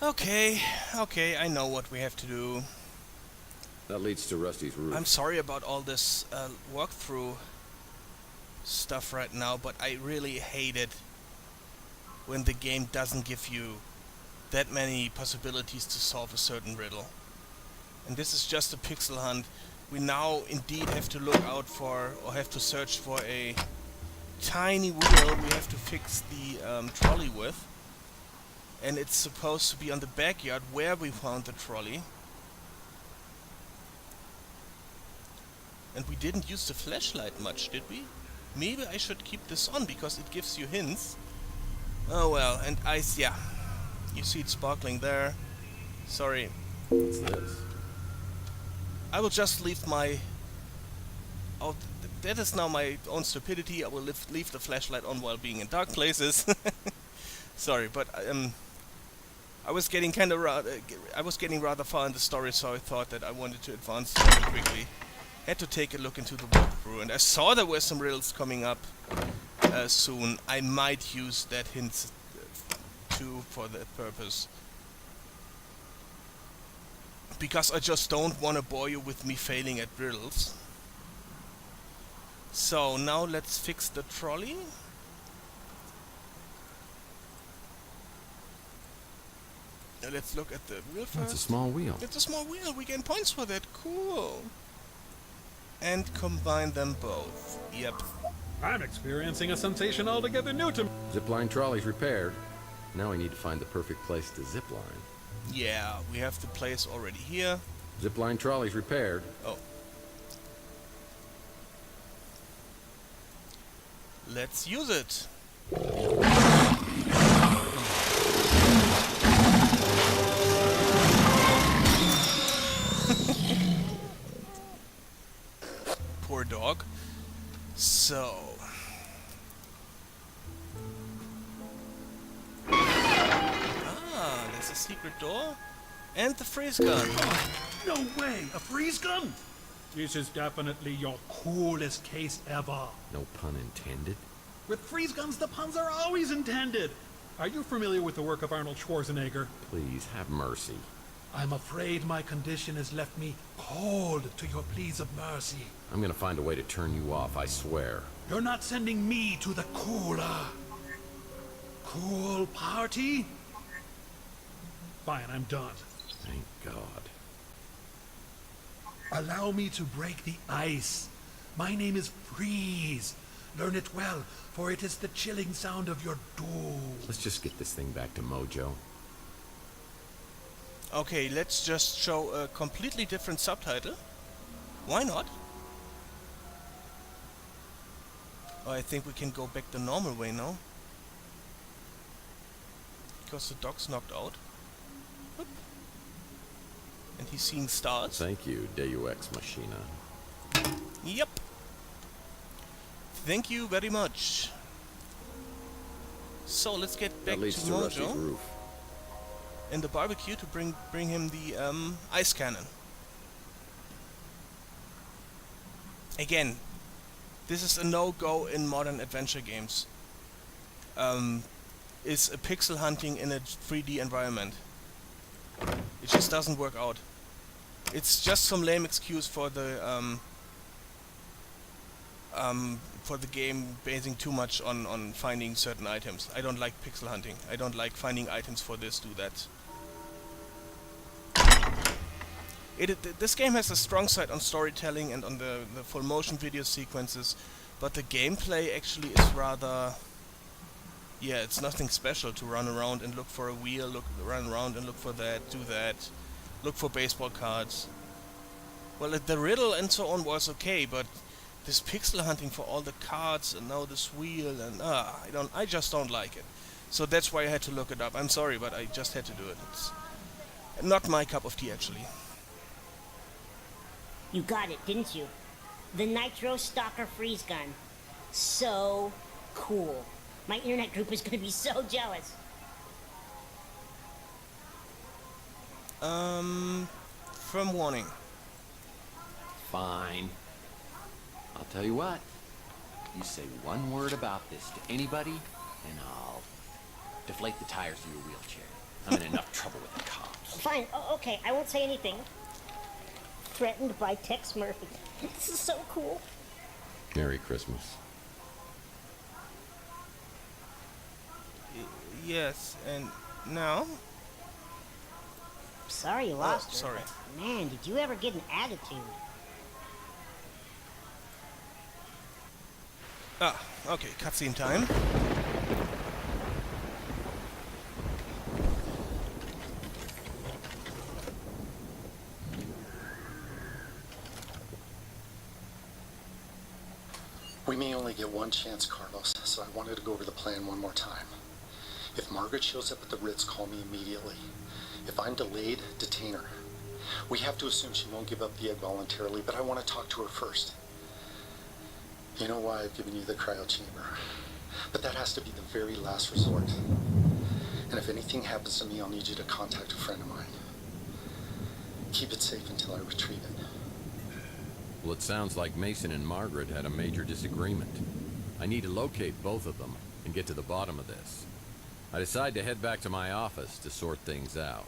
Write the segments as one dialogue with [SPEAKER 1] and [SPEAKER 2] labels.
[SPEAKER 1] Okay, okay, I know what we have to do.
[SPEAKER 2] That leads to Rusty's roof.
[SPEAKER 1] I'm sorry about all this walkthrough stuff right now, but I really hate it when the game doesn't give you that many possibilities to solve a certain riddle. And this is just a pixel hunt. We now indeed have to look out for, or have to search for a tiny wheel we have to fix the trolley with. And it's supposed to be on the backyard where we found the trolley. And we didn't use the flashlight much, did we? Maybe I should keep this on because it gives you hints. Oh well, and ice, yeah. You see it sparkling there. Sorry.
[SPEAKER 2] What's this?
[SPEAKER 1] I will just leave my... Oh, that is now my own stupidity. I will leave the flashlight on while being in dark places. Sorry, but I was getting rather far in the story, so I thought that I wanted to advance very quickly. Had to take a look into the walkthrough, and I saw there were some riddles coming up soon. I might use that hint too for that purpose. Because I just don't want to bore you with me failing at riddles. So now let's fix the trolley. Now let's look at the wheel first.
[SPEAKER 2] It's a small wheel.
[SPEAKER 1] It's a small wheel. We gain points for that. Cool. And combine them both. Yep.
[SPEAKER 3] I'm experiencing a sensation altogether new to me.
[SPEAKER 2] Zipline trolley's repaired. Now we need to find the perfect place to zipline.
[SPEAKER 1] Yeah, we have the place already here.
[SPEAKER 2] Zipline trolley's repaired.
[SPEAKER 1] Oh. Let's use it. Poor dog. So... Ah, there's a secret door. And the freeze gun.
[SPEAKER 3] No way! A freeze gun? This is definitely your coolest case ever.
[SPEAKER 2] No pun intended.
[SPEAKER 3] With freeze guns, the puns are always intended. Are you familiar with the work of Arnold Schwarzenegger?
[SPEAKER 2] Please, have mercy.
[SPEAKER 3] I'm afraid my condition has left me cold to your pleas of mercy.
[SPEAKER 2] I'm gonna find a way to turn you off, I swear.
[SPEAKER 3] You're not sending me to the cooler. Cool party? Fine, I'm done.
[SPEAKER 2] Thank God.
[SPEAKER 3] Allow me to break the ice. My name is Freeze. Learn it well, for it is the chilling sound of your doom.
[SPEAKER 2] Let's just get this thing back to Mojo.
[SPEAKER 1] Okay, let's just show a completely different subtitle. Why not? Oh, I think we can go back the normal way now. Because the dog's knocked out. Whoop. And he's seeing stars.
[SPEAKER 2] Thank you, Deus Ex Machina.
[SPEAKER 1] Yep. Thank you very much. So let's get back
[SPEAKER 2] That leads
[SPEAKER 1] to
[SPEAKER 2] to Rusty's
[SPEAKER 1] Mojo
[SPEAKER 2] roof.
[SPEAKER 1] and the barbecue to bring him the ice cannon. Again, this is a no-go in modern adventure games. Is a pixel hunting in a 3D environment. It just doesn't work out. It's just some lame excuse for the game basing too much on finding certain items. I don't like pixel hunting. I don't like finding items for this, do that. This game has a strong side on storytelling and on the full motion video sequences, but the gameplay actually is rather... Yeah, it's nothing special to run around and look for a wheel, run around and look for that, do that, look for baseball cards. Well, the riddle and so on was okay, but this pixel hunting for all the cards and now this wheel and I just don't like it. So that's why I had to look it up. I'm sorry, but I just had to do it. It's not my cup of tea, actually.
[SPEAKER 4] You got it, didn't you? The Nitro Stalker freeze gun. So cool. My internet group is gonna be so jealous.
[SPEAKER 1] Firm warning.
[SPEAKER 5] Fine. I'll tell you what. You say one word about this to anybody, and I'll deflate the tires of your wheelchair. I'm in enough trouble with
[SPEAKER 4] Fine. Okay, I won't say anything. Threatened by Tex Murphy. This is so cool.
[SPEAKER 2] Merry Christmas.
[SPEAKER 1] Yes, and now?
[SPEAKER 4] Sorry you lost her.
[SPEAKER 1] Sorry.
[SPEAKER 4] But man, did you ever get an attitude?
[SPEAKER 1] Ah, okay, cutscene time.
[SPEAKER 6] We may only get one chance, Carlos, so I wanted to go over the plan one more time. If Margaret shows up at the Ritz, call me immediately. If I'm delayed, detain her. We have to assume she won't give up the egg voluntarily, but I want to talk to her first. You know why I've given you the cryo chamber, but that has to be the very last resort. And if anything happens to me, I'll need you to contact a friend of mine. Keep it safe until I retrieve it.
[SPEAKER 2] Well, it sounds like Mason and Margaret had a major disagreement. I need to locate both of them and get to the bottom of this. I decide to head back to my office to sort things out.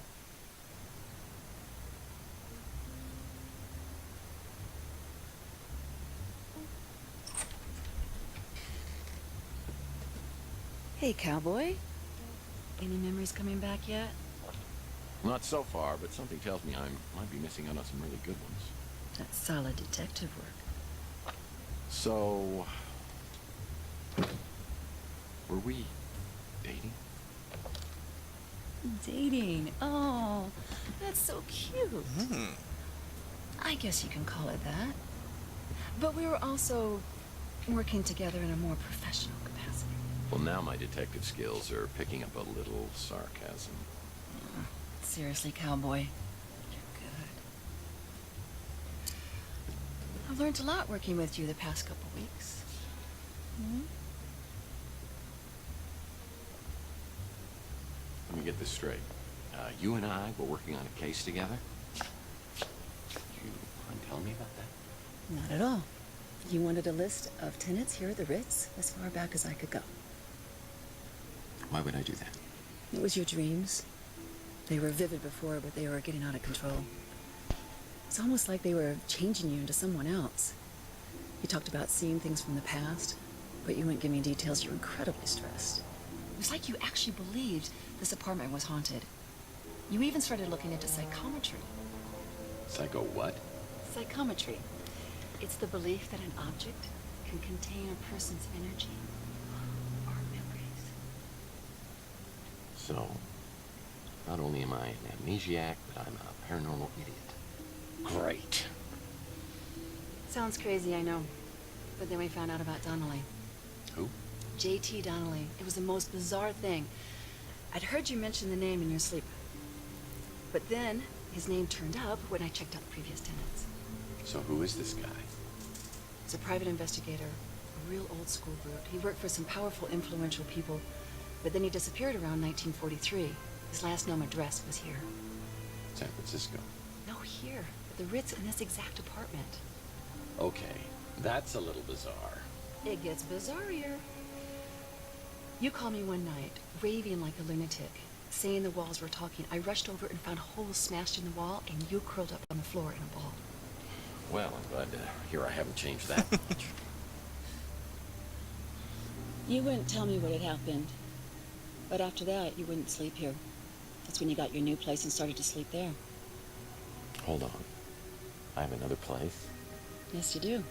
[SPEAKER 7] Hey, cowboy. Any memories coming back yet?
[SPEAKER 5] Not so far, but something tells me I might be missing out on some really good ones.
[SPEAKER 7] That's solid detective work.
[SPEAKER 5] So... were we dating?
[SPEAKER 7] Dating? Oh, that's so cute. I guess you can call it that. But we were also working together in a more professional capacity.
[SPEAKER 5] Well, now my detective skills are picking up a little sarcasm.
[SPEAKER 7] Seriously, cowboy. You're good. I've learned a lot working with you the past couple weeks.
[SPEAKER 5] Let me get this straight. You and I were working on a case together? You mind telling me about that?
[SPEAKER 7] Not at all. You wanted a list of tenants here at the Ritz as far back as I could go.
[SPEAKER 5] Why would I do that?
[SPEAKER 7] It was your dreams. They were vivid before, but they were getting out of control. It's almost like they were changing you into someone else. You talked about seeing things from the past, but you wouldn't give me details. You were incredibly stressed. It was like you actually believed this apartment was haunted. You even started looking into psychometry.
[SPEAKER 5] Psycho what?
[SPEAKER 7] Psychometry. It's the belief that an object can contain a person's energy or memories.
[SPEAKER 5] So, not only am I an amnesiac, but I'm a paranormal idiot. Great.
[SPEAKER 7] Sounds crazy, I know. But then we found out about Donnelly.
[SPEAKER 5] Who?
[SPEAKER 7] J.T. Donnelly. It was the most bizarre thing. I'd heard you mention the name in your sleep. But then, his name turned up when I checked out the previous tenants.
[SPEAKER 5] So who is this guy?
[SPEAKER 7] He's a private investigator, a real old school brute. He worked for some powerful, influential people, but then he disappeared around 1943. His last known address was here.
[SPEAKER 5] San Francisco.
[SPEAKER 7] No, here, at the Ritz in this exact apartment.
[SPEAKER 5] Okay, that's a little bizarre.
[SPEAKER 7] It gets bizarrier. You called me one night, raving like a lunatic, saying the walls were talking. I rushed over and found holes smashed in the wall, and you curled up on the floor in a ball.
[SPEAKER 5] Well, I'm glad to hear I haven't changed that much.
[SPEAKER 7] You wouldn't tell me what had happened, but after that, you wouldn't sleep here. That's when you got your new place and started to sleep there.
[SPEAKER 5] Hold on. I have another place?
[SPEAKER 7] Yes, you do.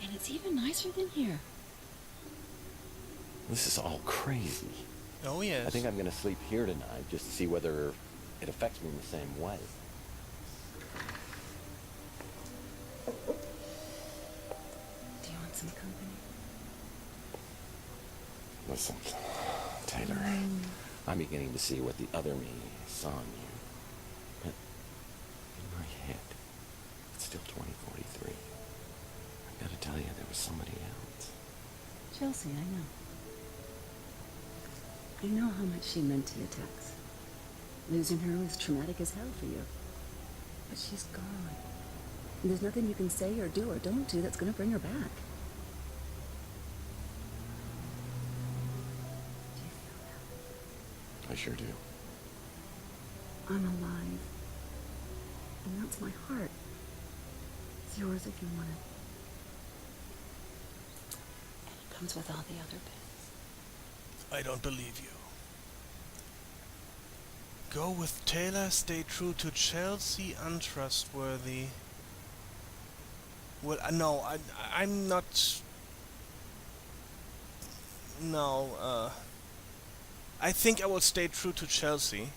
[SPEAKER 7] And it's even nicer than here.
[SPEAKER 5] This is all crazy.
[SPEAKER 1] Oh, yes.
[SPEAKER 5] I think I'm going to sleep here tonight just to see whether it affects me in the same way.
[SPEAKER 7] Do you want some company?
[SPEAKER 5] Listen, Taylor, I'm beginning to see what the other me saw in you. But in my head, it's still 2043. I've got to tell you, there was somebody else.
[SPEAKER 7] Chelsea, I know. I know how much she meant to you, Tex. Losing her was traumatic as hell for you. But she's gone. And there's nothing you can say or do or don't do that's going to bring her back. Do you feel that?
[SPEAKER 5] I sure do.
[SPEAKER 7] I'm alive. And that's my heart. It's yours if you want it. And it comes with all the other bits.
[SPEAKER 1] I don't believe you. Go with Taylor, stay true to Chelsea, untrustworthy. Well, no, I'm not... No, I think I will stay true to Chelsea.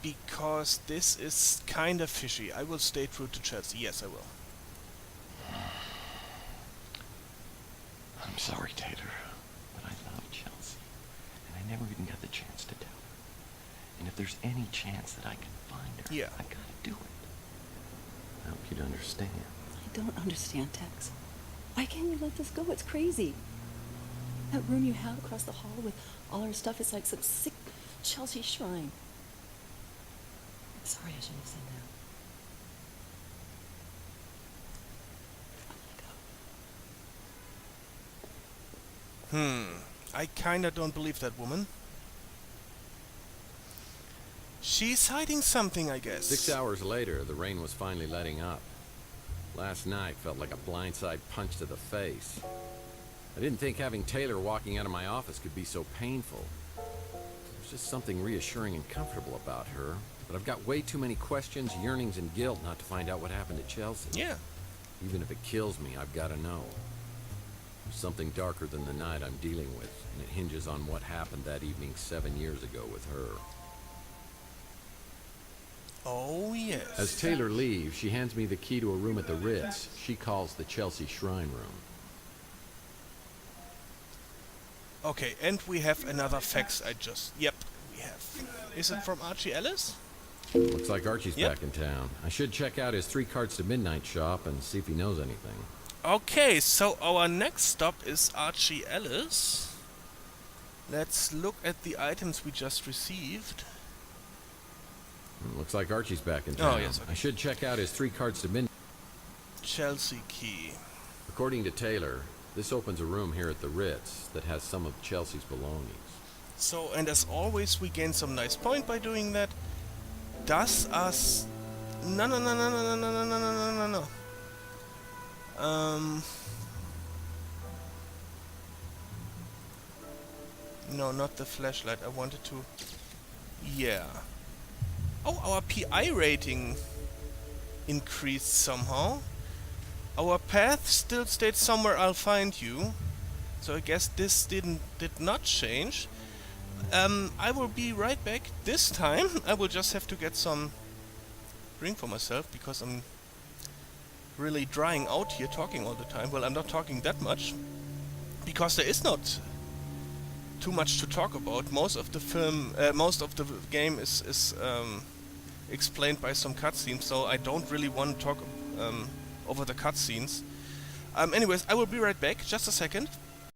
[SPEAKER 1] Because this is kind of fishy. I will stay true to Chelsea. Yes, I will.
[SPEAKER 5] I'm sorry, Taylor, but I love Chelsea, and I never even got the chance to tell her. And if there's any chance that I can find her,
[SPEAKER 1] Yeah.
[SPEAKER 5] I gotta do it. I hope you'd understand.
[SPEAKER 7] I don't understand, Tex. Why can't you let this go? It's crazy. That room you have across the hall with all our stuff is like some sick Chelsea shrine. I'm sorry I shouldn't have said that. I'm gonna go.
[SPEAKER 1] I kinda don't believe that woman. She's hiding something, I guess.
[SPEAKER 2] 6 hours later, the rain was finally letting up. Last night felt like a blindside punch to the face. I didn't think having Taylor walking out of my office could be so painful. There's just something reassuring and comfortable about her, but I've got way too many questions, yearnings, and guilt not to find out what happened to Chelsea.
[SPEAKER 1] Yeah.
[SPEAKER 2] Even if it kills me, I've got to know. There's something darker than the night I'm dealing with, and it hinges on what happened that evening 7 years ago with her.
[SPEAKER 1] Oh, yes.
[SPEAKER 2] As Taylor leaves, she hands me the key to a room at the Ritz she calls the Chelsea Shrine Room.
[SPEAKER 1] Okay, and we have another fax Yep, we have. Is it from Archie Ellis?
[SPEAKER 2] Looks like Archie's
[SPEAKER 1] Yep.
[SPEAKER 2] back in town. I should check out his 3 Cards to Midnight shop and see if he knows anything.
[SPEAKER 1] Okay, so our next stop is Archie Ellis. Let's look at the items we just received.
[SPEAKER 2] Looks like Archie's back in town.
[SPEAKER 1] Oh, yes, okay.
[SPEAKER 2] I should check out his 3 Cards to Midnight.
[SPEAKER 1] Chelsea key.
[SPEAKER 2] According to Taylor, this opens a room here at the Ritz that has some of Chelsea's belongings.
[SPEAKER 1] So, and as always, we gain some nice point by doing that. Does us... No. No, not the flashlight. I wanted to... Yeah. Oh, our PI rating increased somehow. Our path still stayed somewhere I'll find you. So I guess this did not change. I will be right back. This time I will just have to get some drink for myself because I'm really drying out here talking all the time. Well, I'm not talking that much because there is not too much to talk about. Most of the game is explained by some cutscenes, so I don't really want to talk over the cutscenes. Anyways, I will be right back. Just a second.